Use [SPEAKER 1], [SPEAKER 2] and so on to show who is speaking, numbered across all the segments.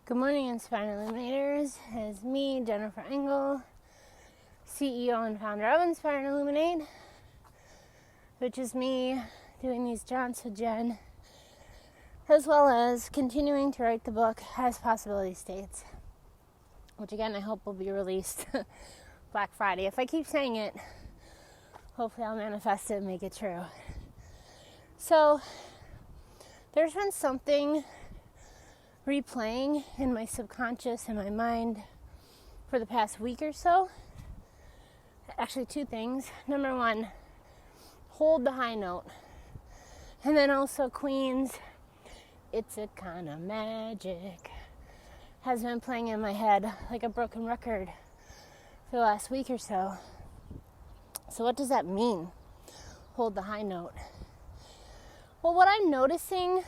[SPEAKER 1] Good morning, Inspired Illuminators. It's me, Jennifer Engel, CEO and founder of Inspire and Illuminate, which is me doing these jaunts with Jen, as well as continuing to write the book As Possibility States, which again I hope will be released Black Friday. If I keep saying it, hopefully I'll manifest it and make it true. So there's been something replaying in my subconscious and my mind for the past week or so. Actually, two things. Number one, hold the high note. And then also Queen's It's a Kind of Magic has been playing in my head like a broken record for the last week or so. So what does that mean? Hold the high note. Well, what I'm noticing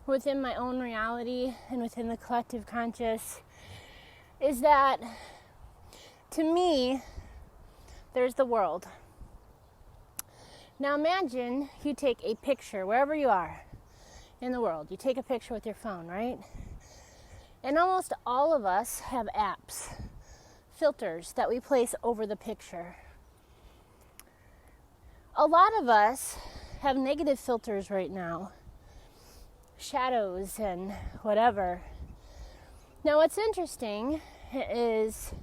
[SPEAKER 1] within my own reality and within the collective conscious is that, to me, there's the world. Now imagine you take a picture wherever you are in the world. You take a picture with your phone, right? And almost all of us have apps, filters that we place over the picture. A lot of us have negative filters right now, shadows and whatever. Now what's interesting is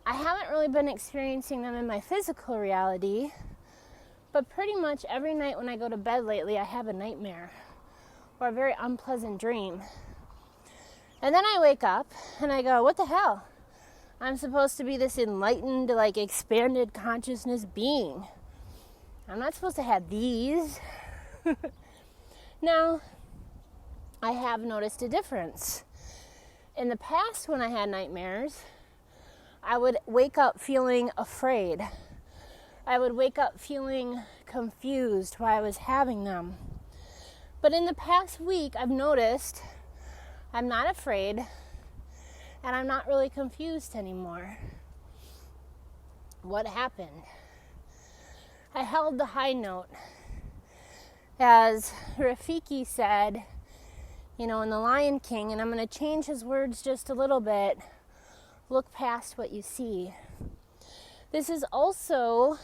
[SPEAKER 1] I haven't really been experiencing them in my physical reality, but pretty much every night when I go to bed lately I have a nightmare or a very unpleasant dream. And then I wake up and I go, what the hell? I'm supposed to be this enlightened, expanded consciousness being. I'm not supposed to have these. Now, I have noticed a difference. In the past, when I had nightmares, I would wake up feeling afraid. I would wake up feeling confused why I was having them. But in the past week, I've noticed I'm not afraid and I'm not really confused anymore. What happened? I held the high note. As Rafiki said, in The Lion King, and I'm going to change his words just a little bit, look past what you see. This is also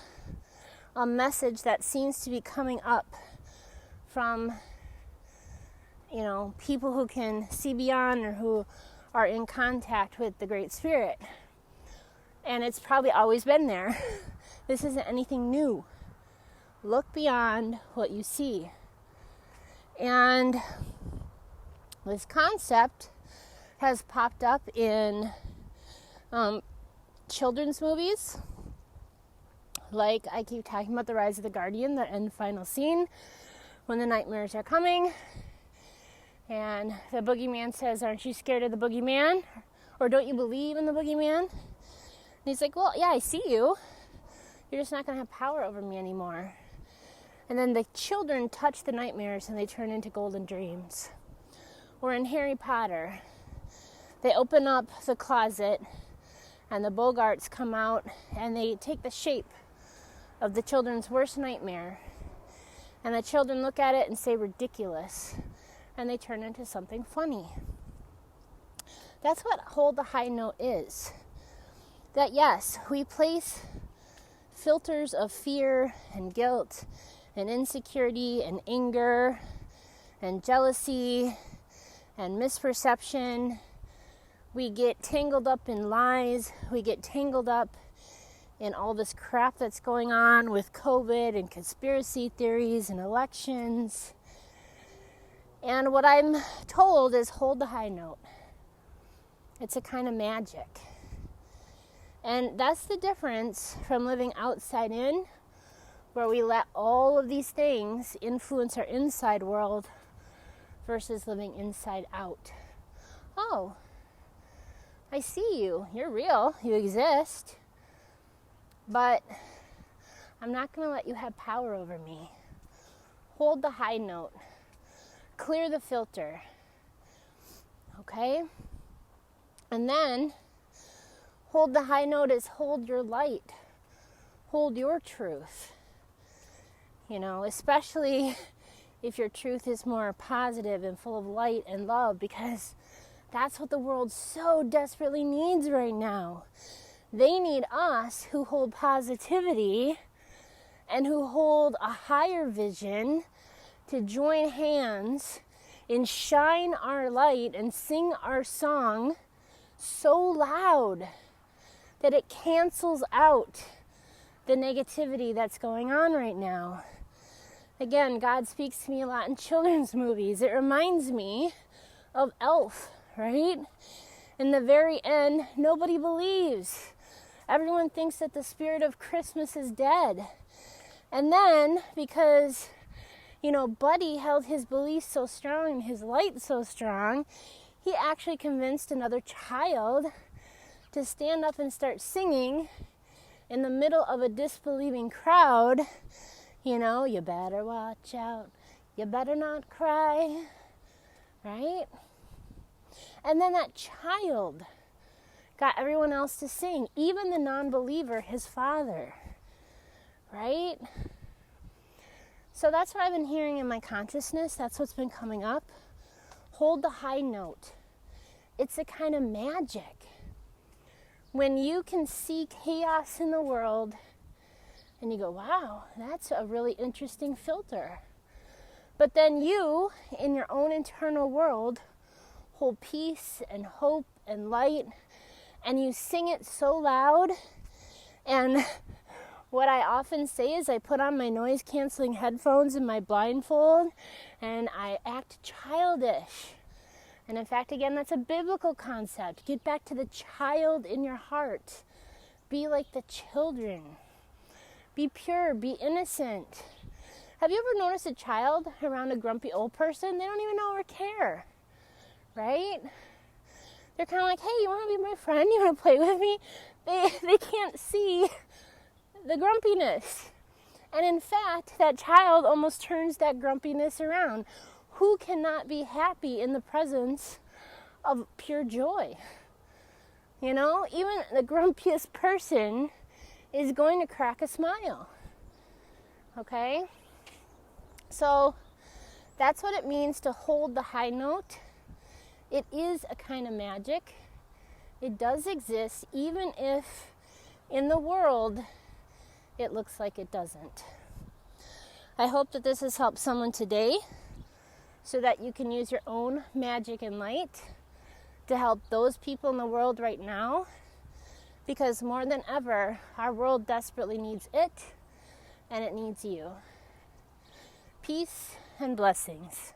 [SPEAKER 1] a message that seems to be coming up from, people who can see beyond or who are in contact with the Great Spirit. And it's probably always been there. This isn't anything new. Look beyond what you see. And this concept has popped up in children's movies. Like I keep talking about The Rise of the Guardian, the end final scene, when the nightmares are coming. And the boogeyman says, aren't you scared of the boogeyman? Or don't you believe in the boogeyman? And he's like, well, yeah, I see you. You're just not going to have power over me anymore. And then the children touch the nightmares and they turn into golden dreams. Or in Harry Potter, they open up the closet and the Bogarts come out and they take the shape of the children's worst nightmare. And the children look at it and say ridiculous. And they turn into something funny. That's what hold the high note is. That yes, we place filters of fear and guilt and insecurity and anger and jealousy and misperception. We get tangled up in lies. We get tangled up in all this crap that's going on with COVID and conspiracy theories and elections. And what I'm told is hold the high note. It's a kind of magic. And that's the difference from living outside in, where we let all of these things influence our inside world, versus living inside out. Oh, I see you. You're real. You exist. But I'm not going to let you have power over me. Hold the high note. Clear the filter. Okay? And then, hold the high note is hold your light. Hold your truth. Especially if your truth is more positive and full of light and love, because that's what the world so desperately needs right now. They need us who hold positivity and who hold a higher vision to join hands and shine our light and sing our song so loud that it cancels out the negativity that's going on right now. Again, God speaks to me a lot in children's movies. It reminds me of Elf, right? In the very end, nobody believes. Everyone thinks that the spirit of Christmas is dead. And then, because, Buddy held his beliefs so strong and his light so strong, he actually convinced another child to stand up and start singing in the middle of a disbelieving crowd. You better watch out, you better not cry, right? And then that child got everyone else to sing, even the non-believer, his father, right? So that's what I've been hearing in my consciousness. That's what's been coming up. Hold the high note. It's a kind of magic. When you can see chaos in the world and you go, wow, that's a really interesting filter. But then you, in your own internal world, hold peace and hope and light, and you sing it so loud. And what I often say is I put on my noise-canceling headphones and my blindfold, and I act childish. And in fact, again, that's a biblical concept. Get back to the child in your heart. Be like the children. Be pure, be innocent. Have you ever noticed a child around a grumpy old person? They don't even know or care, right? They're kind of like, hey, you want to be my friend? You want to play with me? They can't see the grumpiness. And in fact, that child almost turns that grumpiness around. Who cannot be happy in the presence of pure joy? Even the grumpiest person is going to crack a smile. Okay? So that's what it means to hold the high note. It is a kind of magic. It does exist, even if in the world it looks like it doesn't. I hope that this has helped someone today, so that you can use your own magic and light to help those people in the world right now, because more than ever, our world desperately needs it, and it needs you. Peace and blessings.